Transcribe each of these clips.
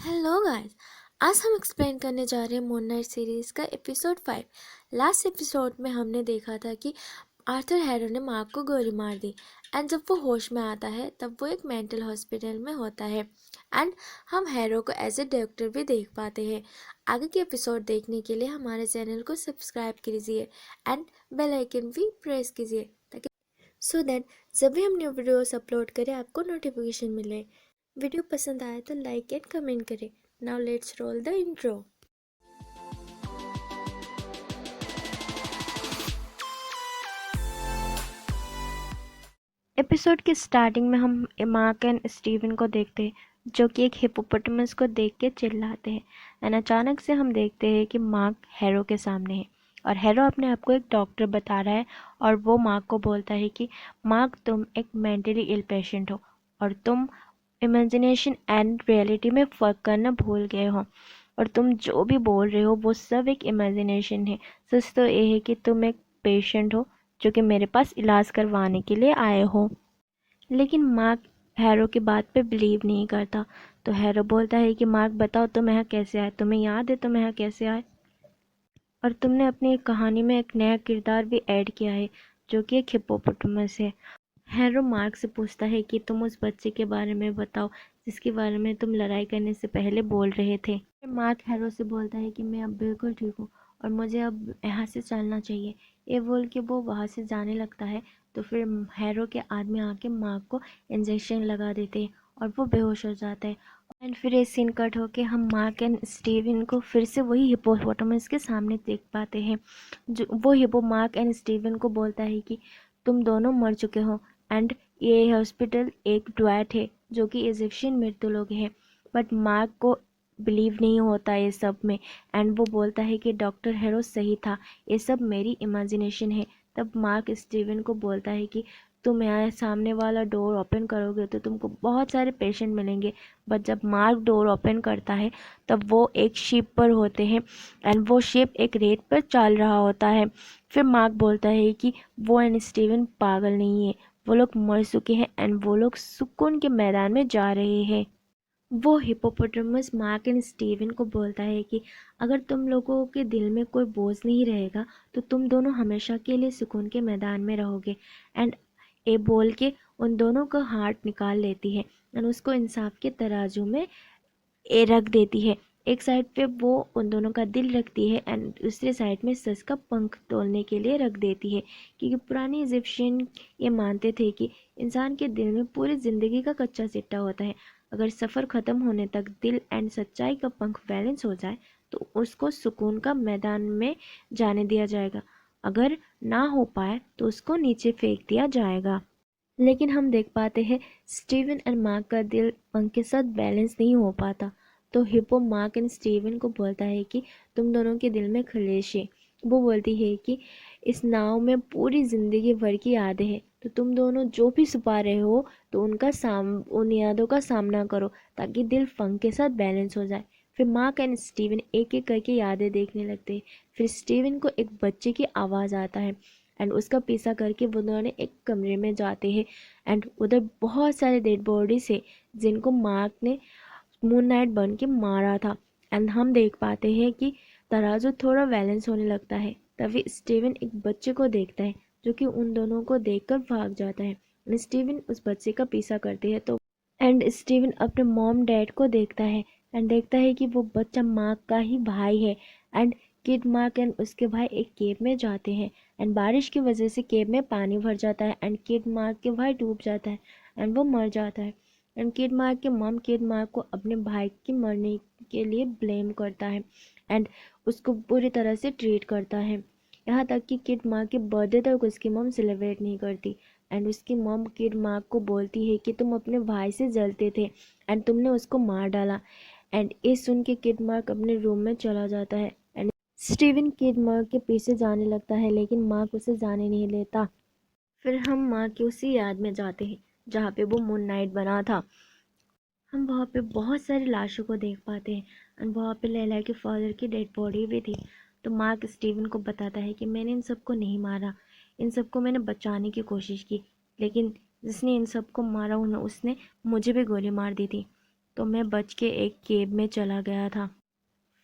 Hello guys. आज हम explain करने जा रहे हैं मून नाइट सीरीज़ का एपिसोड 5। लास्ट एपिसोड में हमने देखा था कि आर्थर हैरो ने मार्क को गोली मार दी एंड जब वो होश में आता है तब वो एक मेंटल हॉस्पिटल में होता है एंड हम हैरो को एज ए डॉक्टर भी देख पाते हैं। आगे के एपिसोड देखने के लिए हमारे चैनल को सब्सक्राइब कीजिए एंड बेल आइकन भी प्रेस कीजिए ताकि सो दैट जब भी हम न्यू वीडियोस अपलोड करें आपको नोटिफिकेशन मिले। वीडियो पसंद आए तो लाइक एंड कमेंट करें। Now let's roll the intro. Episode की स्टार्टिंग में हम मार्क एंड स्टीवन को देखते हैं जो कि एक हिप्पोपोटामस को देख के चिल्लाते हैं एंड अचानक से हम देखते हैं कि मार्क हैरो के सामने है और हैरो अपने आप को एक डॉक्टर बता रहा है और वो मार्क को बोलता है कि मार्क तुम एक मेंटली इल पेशेंट हो और तुम इमेजिनेशन एंड रियलिटी में फ़र्क करना भूल गए हो और तुम जो भी बोल रहे हो वो सब एक इमेजिनेशन है। सच तो ये है कि तुम एक पेशेंट हो जो कि मेरे पास इलाज करवाने के लिए आए हो। लेकिन मार्क हैरो की बात पे बिलीव नहीं करता। तो हैरो बोलता है कि मार्क बताओ तुम यहाँ कैसे आए, तुम्हें याद है तुम यहाँ कैसे आए? और तुमने अपनी एक कहानी में एक नया किरदार भी ऐड किया है जो कि एक हिप्पोपोटामस है। हैरो मार्क से पूछता है कि तुम उस बच्चे के बारे में बताओ जिसके बारे में तुम लड़ाई करने से पहले बोल रहे थे। मार्क हैरो से बोलता है कि मैं अब बिल्कुल ठीक हूँ और मुझे अब यहाँ से चलना चाहिए। ये बोल के वो वहाँ से जाने लगता है तो फिर हैरो के आदमी आके मार्क को इंजेक्शन लगा देते हैं और वो बेहोश हो जाता है। एंड फिर ये सीन कट होके हम मार्क एंड स्टीवन को फिर से वही हिप्पोपोटामस के सामने देख पाते हैं। जो वो हिप्पो मार्क एंड स्टीवन को बोलता है कि तुम दोनों मर चुके हो एंड ये हॉस्पिटल एक ड्वाइट है जो कि इजिप्शियन मृत्युलोक है। बट मार्क को बिलीव नहीं होता ये सब में एंड वो बोलता है कि डॉक्टर हैरो सही था, ये सब मेरी इमेजिनेशन है। तब मार्क स्टीवन को बोलता है कि तुम यहाँ सामने वाला डोर ओपन करोगे तो तुमको बहुत सारे पेशेंट मिलेंगे। बट जब मार्क डोर ओपन करता है तब वो एक शिप पर होते हैं एंड वो शिप एक रेत पर चल रहा होता है। फिर मार्क बोलता है कि वो एंड स्टीवन पागल नहीं है, वो लोग मर चुके हैं एंड वो लोग सुकून के मैदान में जा रहे हैं। वो हिप्पोपोटामस मार्क एंड स्टीवन को बोलता है कि अगर तुम लोगों के दिल में कोई बोझ नहीं रहेगा तो तुम दोनों हमेशा के लिए सुकून के मैदान में रहोगे। एंड ये बोल के उन दोनों का हार्ट निकाल लेती है एंड उसको इंसाफ के तराजू में ए रख देती है। एक साइड पे वो उन दोनों का दिल रखती है एंड दूसरे साइड में सस का पंख तोलने के लिए रख देती है क्योंकि पुराने इजिप्शियन ये मानते थे कि इंसान के दिल में पूरी ज़िंदगी का कच्चा सिट्टा होता है। अगर सफ़र ख़त्म होने तक दिल एंड सच्चाई का पंख बैलेंस हो जाए तो उसको सुकून का मैदान में जाने दिया जाएगा, अगर ना हो पाए तो उसको नीचे फेंक दिया जाएगा। लेकिन हम देख पाते हैं स्टीवन एंड मार्क का दिल पंख के साथ बैलेंस नहीं हो पाता। तो हिप्पो मार्क एंड स्टीवन को बोलता है कि तुम दोनों के दिल में खलेश है। वो बोलती है कि इस नाव में पूरी ज़िंदगी भर की यादें हैं, तो तुम दोनों जो भी छुपा रहे हो तो उन यादों का सामना करो ताकि दिल पंख के साथ बैलेंस हो जाए। फिर मार्क एंड स्टीवन एक एक करके यादें देखने लगते हैं। फिर स्टीवन को एक बच्चे की आवाज़ आता है एंड उसका पीछा करके वो दोनों एक कमरे में जाते हैं एंड उधर बहुत सारे डेड बॉडी से जिनको मार्क ने मून नाइट बन के मारा था। एंड हम देख पाते हैं कि तराजू थोड़ा बैलेंस होने लगता है। तभी स्टीवन एक बच्चे को देखता है जो कि उन दोनों को देखकर भाग जाता है। स्टीवन उस बच्चे का पीछा करते हैं तो एंड स्टीवन अपने मॉम डैड को देखता है एंड देखता है कि वो बच्चा मार्क का ही भाई है। एंड किड मार्क एंड उसके भाई एक केव में जाते हैं एंड बारिश की वजह से केव में पानी भर जाता है एंड किड मार्क के भाई डूब जाता है एंड वो मर जाता है। एंड किड मार्क के मॉम किड मार्क को अपने भाई के मरने के लिए ब्लेम करता है एंड उसको बुरी तरह से ट्रीट करता है। यहाँ तक कि किड मार्क के बर्थडे तक उसकी मॉम सेलिब्रेट नहीं करती एंड उसकी मॉम किड मार्क को बोलती है कि तुम अपने भाई से जलते थे एंड तुमने उसको मार डाला। एंड ये सुन के किड मार्क अपने रूम में चला जाता है एंड स्टीवन किड मार्क के पीछे जाने लगता है लेकिन मार्क उसे जाने नहीं लेता। फिर हम मार्क की उसी याद में जाते हैं जहाँ पे वो मून नाइट बना था। हम वहाँ पे बहुत सारी लाशों को देख पाते हैं एंड वहाँ पे लैला के फादर की डेड बॉडी भी थी। तो मार्क स्टीवन को बताता है कि मैंने इन सबको नहीं मारा, इन सबको मैंने बचाने की कोशिश की, लेकिन जिसने इन सबको मारा उसने मुझे भी गोली मार दी थी। तो मैं बच के एक केव में चला गया था।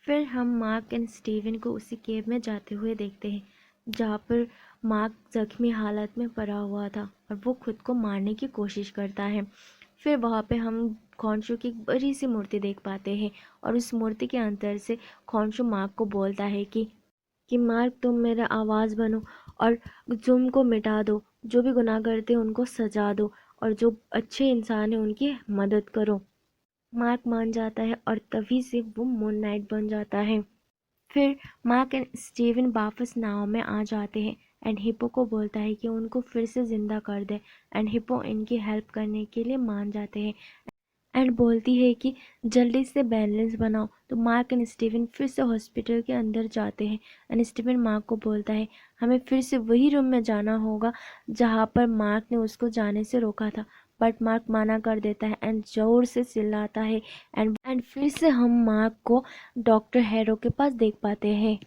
फिर हम मार्क एंड स्टीवन को उसी केव में जाते हुए देखते हैं जहाँ पर मार्क जख्मी हालत में पड़ा हुआ था और वो खुद को मारने की कोशिश करता है। फिर वहाँ पे हम खॉन्शु की एक बड़ी सी मूर्ति देख पाते हैं और उस मूर्ति के अंदर से खॉन्शु मार्क को बोलता है कि मार्क तुम मेरा आवाज़ बनो और जुर्म को मिटा दो, जो भी गुनाह करते हैं उनको सजा दो और जो अच्छे इंसान हैं उनकी मदद करो। मार्क मान जाता है और तभी से वो मून नाइट बन जाता है। फिर मार्क एंड स्टीवन वापस नाव में आ जाते हैं एंड हिप्पो को बोलता है कि उनको फिर से ज़िंदा कर दे एंड हिप्पो इनकी हेल्प करने के लिए मान जाते हैं एंड बोलती है कि जल्दी से बैलेंस बनाओ। तो मार्क एंड स्टीवन फिर से हॉस्पिटल के अंदर जाते हैं एंड स्टीवन मार्क को बोलता है हमें फिर से वही रूम में जाना होगा जहाँ पर मार्क ने उसको जाने से रोका था, बट मार्क मना कर देता है एंड ज़ोर से चिल्लाता है एंड फिर से हम मार्क को डॉक्टर हैरो के पास देख पाते हैं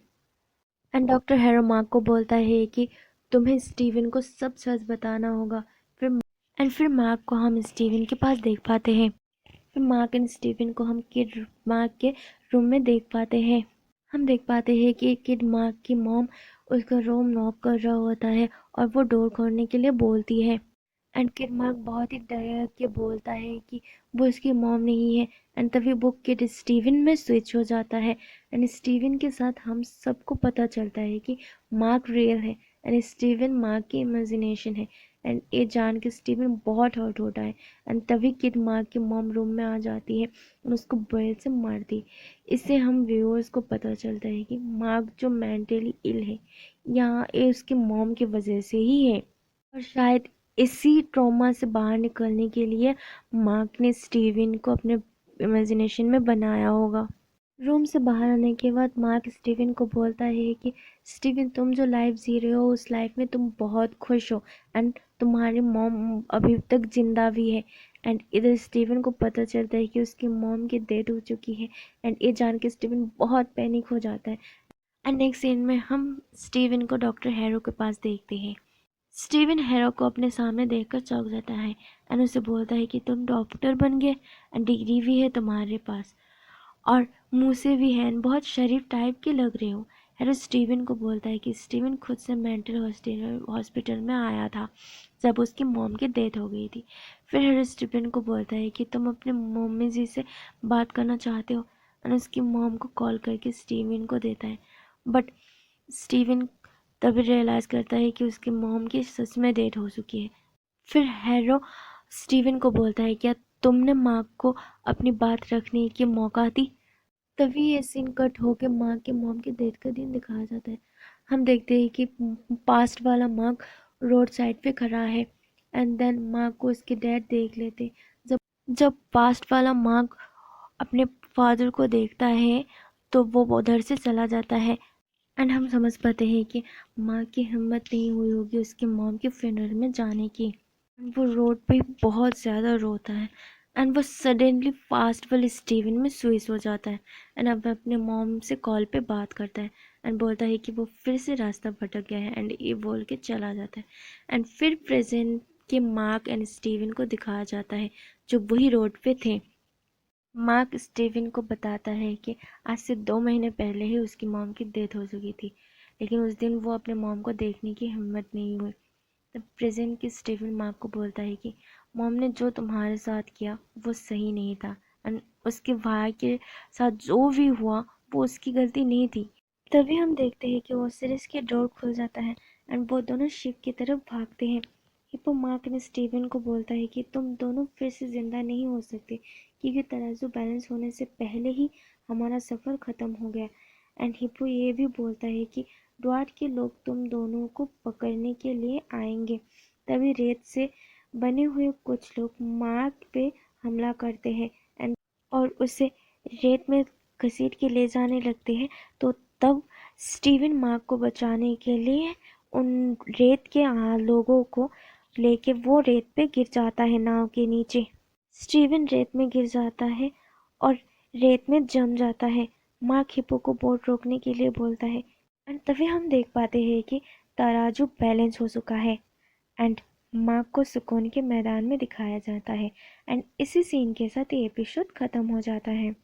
एंड डॉक्टर हैरो मार्क को बोलता है कि तुम्हें स्टीवन को सब सच बताना होगा। फिर मार्क को हम स्टीवन के पास देख पाते हैं। फिर मार्क एंड स्टीवन को हम किड मार्क के रूम में देख पाते हैं। हम देख पाते हैं कि किड मार्क की मॉम उसका रूम नॉक कर रहा होता है और वो डोर खोलने के लिए बोलती है एंड किड मार्क बहुत ही डर के बोलता है कि वो उसकी मॉम नहीं है एंड तभी वो किड स्टीवन में स्विच हो जाता है एंड स्टीवन के साथ हम सबको पता चलता है कि मार्क रियल है एंड स्टीवन मार्क की इमेजिनेशन है एंड ये जान के स्टीवन बहुत हर्ट होता है एंड तभी किड मार्क की मॉम रूम में आ जाती है और उसको बेल्ट से मारती है। इससे हम व्यूअर्स को पता चलता है कि मार्क जो मेंटली इल है यहाँ ये उसकी मॉम की वजह से ही है और शायद इसी ट्रॉमा से बाहर निकलने के लिए मार्क ने स्टीवन को अपने इमेजिनेशन में बनाया होगा। रूम से बाहर आने के बाद मार्क स्टीवन को बोलता है कि स्टीवन तुम जो लाइफ जी रहे हो उस लाइफ में तुम बहुत खुश हो एंड तुम्हारी मॉम अभी तक जिंदा भी है एंड इधर स्टीवन को पता चलता है कि उसकी मॉम की डेथ हो चुकी है एंड ये जान के स्टीवन बहुत पैनिक हो जाता है एंड नेक्स्ट सीन में हम स्टीवन को डॉक्टर हैरो के पास देखते हैं। स्टीवन हैरो को अपने सामने देखकर चौंक जाता है एंड उसे बोलता है कि तुम डॉक्टर बन गए एंड डिग्री भी है तुम्हारे पास और मुंह से भी है एंड बहुत शरीफ टाइप के लग रहे हो। हैरो स्टीवन को बोलता है कि स्टीवन खुद से मेंटल हॉस्पिटल में आया था जब उसकी मॉम की डेथ हो गई थी। फिर हैरो स्टीवन को बोलता है कि तुम अपने मम्मी जी से बात करना चाहते हो एंड उसकी मॉम को कॉल करके स्टीवन को देता है बट स्टीवन तभी रियलाइज़ करता है कि उसकी मॉम की सच में डेथ हो चुकी है। फिर हैरो स्टीवन को बोलता है क्या तुमने मार्क को अपनी बात रखने की मौका दी। तभी ये सीन कट होकर मार्क के मॉम की डेथ का दिन दिखाया जाता है। हम देखते हैं कि पास्ट वाला मार्क रोड साइड पे खड़ा है एंड देन मार्क को उसके डैड देख लेते। जब जब पास्ट वाला मार्क अपने फादर को देखता है तो वो उधर से चला जाता है एंड हम समझ पाते हैं कि माँ की हिम्मत नहीं हुई होगी उसकी मॉम के फ्यूनरल में जाने की। वो रोड पे बहुत ज़्यादा रोता है एंड वो सडनली फास्ट वाले स्टीवन में स्विच हो जाता है एंड अब अपने मॉम से कॉल पे बात करता है एंड बोलता है कि वो फिर से रास्ता भटक गया है एंड ये बोल के चला जाता है एंड फिर प्रेजेंट के मार्क एंड स्टीवन को दिखाया जाता है जो वही रोड पे थे। मार्क स्टीवन को बताता है कि आज से 2 महीने पहले ही उसकी मॉम की डेथ हो चुकी थी लेकिन उस दिन वो अपने मॉम को देखने की हिम्मत नहीं हुई। तब प्रेजेंट की स्टीवन मार्क को बोलता है कि मॉम ने जो तुम्हारे साथ किया वो सही नहीं था एंड उसके भाई के साथ जो भी हुआ वो उसकी गलती नहीं थी। तभी हम देखते हैं कि वो सीरीज की डोर खुल जाता है एंड वो दोनों शिप की तरफ भागते हैं। हिप्पो मार्क ने स्टीवन को बोलता है कि तुम दोनों फिर से ज़िंदा नहीं हो सकते क्योंकि तराजू बैलेंस होने से पहले ही हमारा सफ़र ख़त्म हो गया एंड हिप्पो ये भी बोलता है कि ड्वार्फ के लोग तुम दोनों को पकड़ने के लिए आएंगे। तभी रेत से बने हुए कुछ लोग मार्क पे हमला करते हैं एंड और उसे रेत में घसीट के ले जाने लगते हैं। तो तब स्टीवन मार्क को बचाने के लिए उन रेत के लोगों को लेके वो रेत पे गिर जाता है नाव के नीचे। स्टीवन रेत में गिर जाता है और रेत में जम जाता है। मार्क हिप्पो को बोट रोकने के लिए बोलता है एंड तभी हम देख पाते हैं कि तराजू बैलेंस हो चुका है एंड माँ को सुकून के मैदान में दिखाया जाता है एंड इसी सीन के साथ ये एपिसोड ख़त्म हो जाता है।